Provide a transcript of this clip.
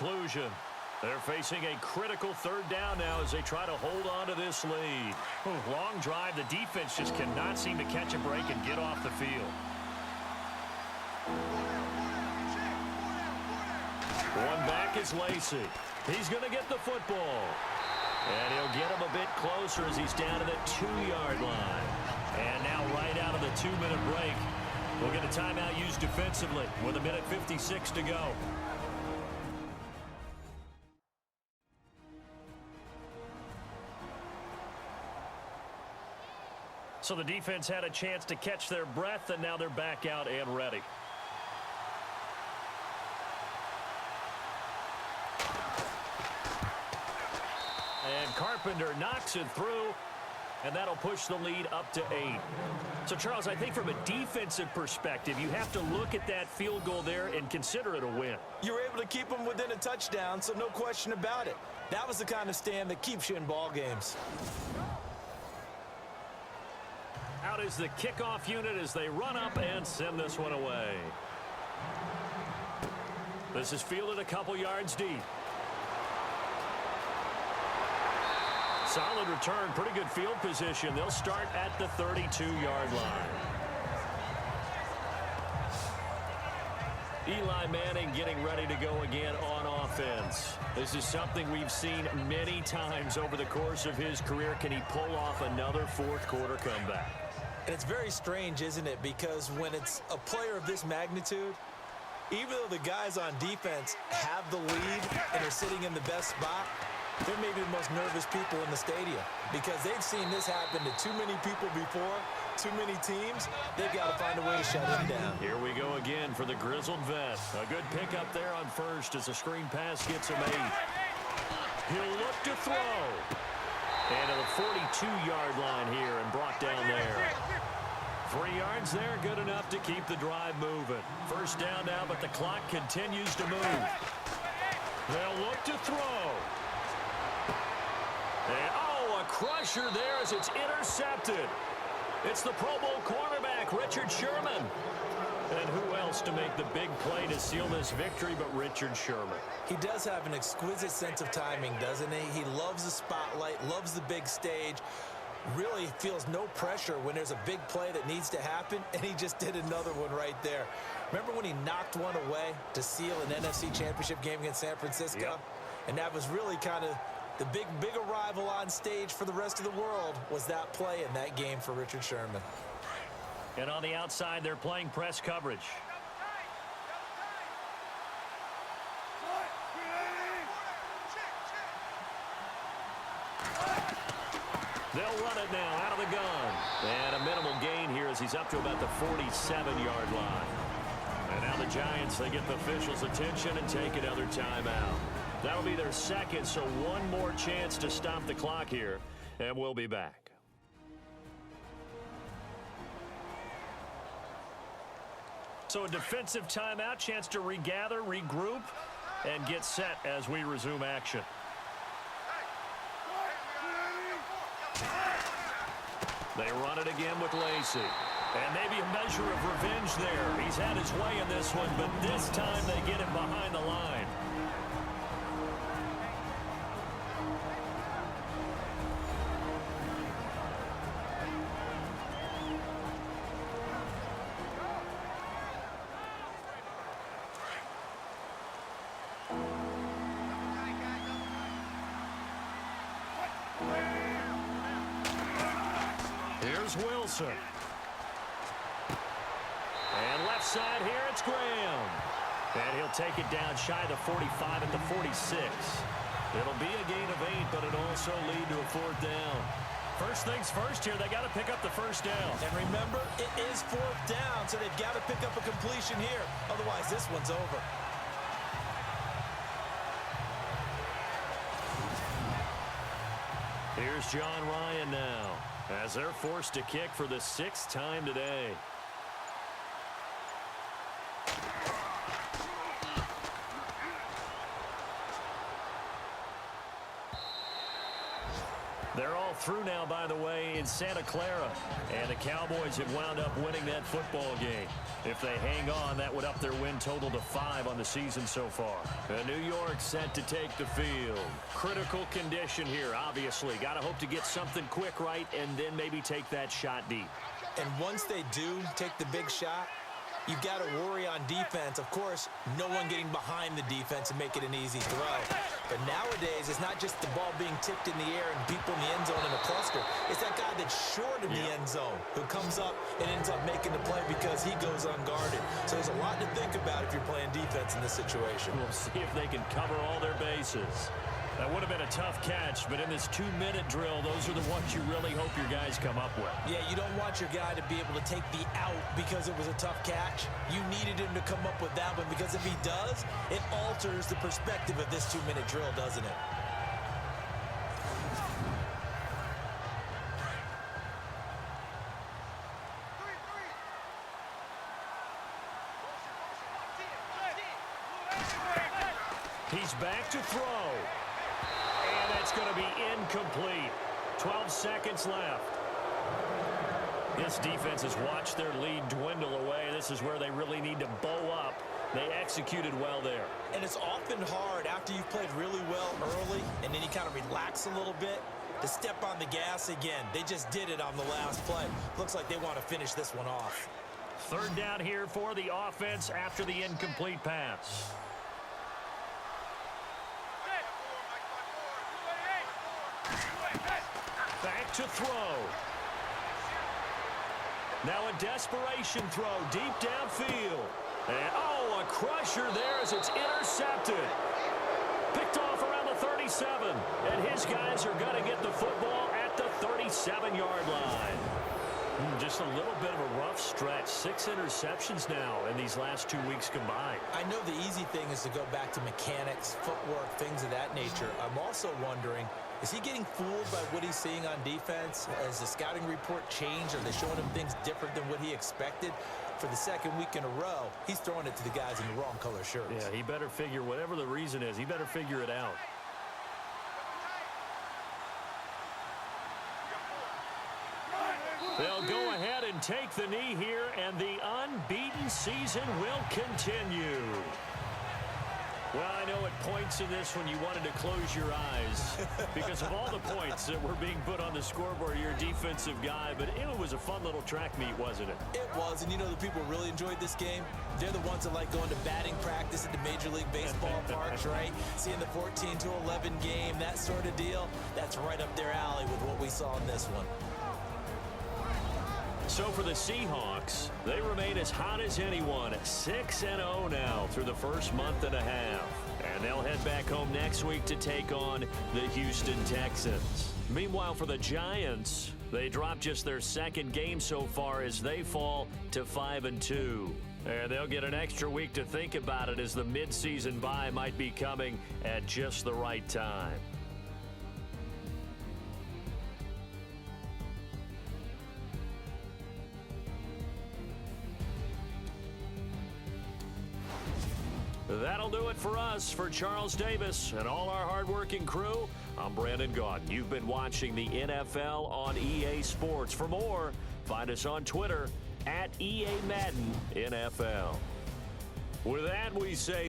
conclusion. They're facing a critical third down now as they try to hold on to this lead. Long drive. The defense just cannot seem to catch a break and get off the field. One back is Lacey. He's going to get the football. And he'll get him a bit closer as he's down to the 2-yard line. And now right out of the 2-minute break, we'll get a timeout used defensively with 1:56 to go. So the defense had a chance to catch their breath, and now they're back out and ready. And Carpenter knocks it through, and that'll push the lead up to 8. So, Charles, I think from a defensive perspective, you have to look at that field goal there and consider it a win. You were able to keep them within a touchdown, so no question about it. That was the kind of stand that keeps you in ball games. Out is the kickoff unit as they run up and send this one away. This is fielded a couple yards deep. Solid return, pretty good field position. They'll start at the 32-yard line. Eli Manning getting ready to go again on offense. This is something we've seen many times over the course of his career. Can he pull off another fourth-quarter comeback? And it's very strange, isn't it? Because when it's a player of this magnitude, even though the guys on defense have the lead and are sitting in the best spot, they're maybe the most nervous people in the stadium because they've seen this happen to too many people before, too many teams. They've got to find a way to shut him down. Here we go again for the grizzled vet. A good pickup there on first as the screen pass gets him 8. He'll look to throw. And to the 42-yard line here and brought down there. 3 yards there, good enough to keep the drive moving. First down now, but the clock continues to move. They'll look to throw. And, a crusher there as it's intercepted. It's the Pro Bowl cornerback, Richard Sherman. And who else to make the big play to seal this victory but Richard Sherman? He does have an exquisite sense of timing, doesn't he? He loves the spotlight, loves the big stage, really feels no pressure when there's a big play that needs to happen, and he just did another one right there. Remember when he knocked one away to seal an NFC Championship game against San Francisco? Yep. And that was really kind of the big arrival on stage for the rest of the world was that play in that game for Richard Sherman. And on the outside, they're playing press coverage. They'll run it now out of the gun. And a minimal gain here as he's up to about the 47-yard line. And now the Giants, they get the officials' attention and take another timeout. That'll be their second, so one more chance to stop the clock here, and we'll be back. So a defensive timeout, chance to regather, regroup, and get set as we resume action. They run it again with Lacey. And maybe a measure of revenge there. He's had his way in this one, but this time they get him behind the line. Here's Wilson. And left side here, it's Graham. And he'll take it down shy of the 45 at the 46. It'll be a gain of 8, but it'll also lead to a 4th down. First things first here, they got to pick up the first down. And remember, it is 4th down, so they've got to pick up a completion here. Otherwise, this one's over. Here's John Ryan now, as they're forced to kick for the 6th time today. They're all through now, by the way, in Santa Clara. And the Cowboys have wound up winning that football game. If they hang on, that would up their win total to 5 on the season so far. New York set to take the field. Critical condition here, obviously. Got to hope to get something quick right and then maybe take that shot deep. And once they do take the big shot, you've got to worry on defense. Of course, no one getting behind the defense and make it an easy throw. But nowadays, it's not just the ball being tipped in the air and people in the end zone in a cluster. It's that guy that's short in the end zone who comes up and ends up making the play because he goes unguarded. So there's a lot to think about if you're playing defense in this situation. We'll see if they can cover all their bases. That would have been a tough catch, but in this 2-minute drill, those are the ones you really hope your guys come up with. Yeah, you don't want your guy to be able to take the out because it was a tough catch. You needed him to come up with that one because if he does, it alters the perspective of this 2-minute drill, doesn't it? He's back to throw. And that's going to be incomplete. 12 seconds left. This defense has watched their lead dwindle away. This is where they really need to bow up. They executed well there. And it's often hard after you've played really well early and then you kind of relax a little bit to step on the gas again. They just did it on the last play. Looks like they want to finish this one off. Third down here for the offense after the incomplete pass. Back to throw. Now a desperation throw deep downfield. And, a crusher there as it's intercepted. Picked off around the 37. And his guys are going to get the football at the 37-yard line. Just a little bit of a rough stretch. 6 interceptions now in these last 2 weeks combined. I know the easy thing is to go back to mechanics, footwork, things of that nature. I'm also wondering, is he getting fooled by what he's seeing on defense? Has the scouting report changed? Are they showing him things different than what he expected? For the second week in a row, he's throwing it to the guys in the wrong color shirts. Yeah, he better figure, whatever the reason is, he better figure it out. They'll go ahead and take the knee here, and the unbeaten season will continue. Well, I know at points in this when you wanted to close your eyes because of all the points that were being put on the scoreboard, you're a defensive guy, but it was a fun little track meet, wasn't it? It was, and you know the people really enjoyed this game? They're the ones that like going to batting practice at the Major League Baseball parks, right? Seeing the 14-11 game, that sort of deal, that's right up their alley with what we saw in this one. So for the Seahawks, they remain as hot as anyone at 6-0 now through the first month and a half. And they'll head back home next week to take on the Houston Texans. Meanwhile, for the Giants, they dropped just their second game so far as they fall to 5-2. And they'll get an extra week to think about it as the midseason bye might be coming at just the right time. That'll do it for us. For Charles Davis and all our hardworking crew, I'm Brandon Gaudin. You've been watching the NFL on EA Sports. For more, find us on Twitter at EA Madden NFL. With that, we say